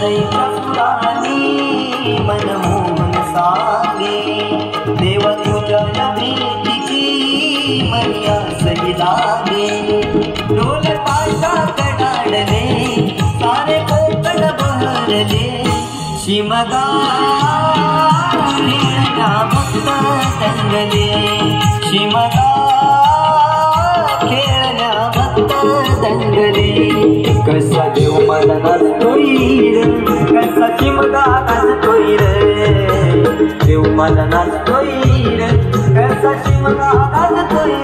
सईच्या सुरानी मनमोहन सांगे देवा तुझ्या प्रीतीची मनिया सई लागे ढोल पाशा कडाडले सारे कोकण बहरले शिमगा खेळण्या भक्त दंगले शिमगा खेळण्या भक्त दंगले कसा देव मला नाचतोय कसा शिमगा नाचतोय देव मला नाचतोय कसा शिमगा नाचतोय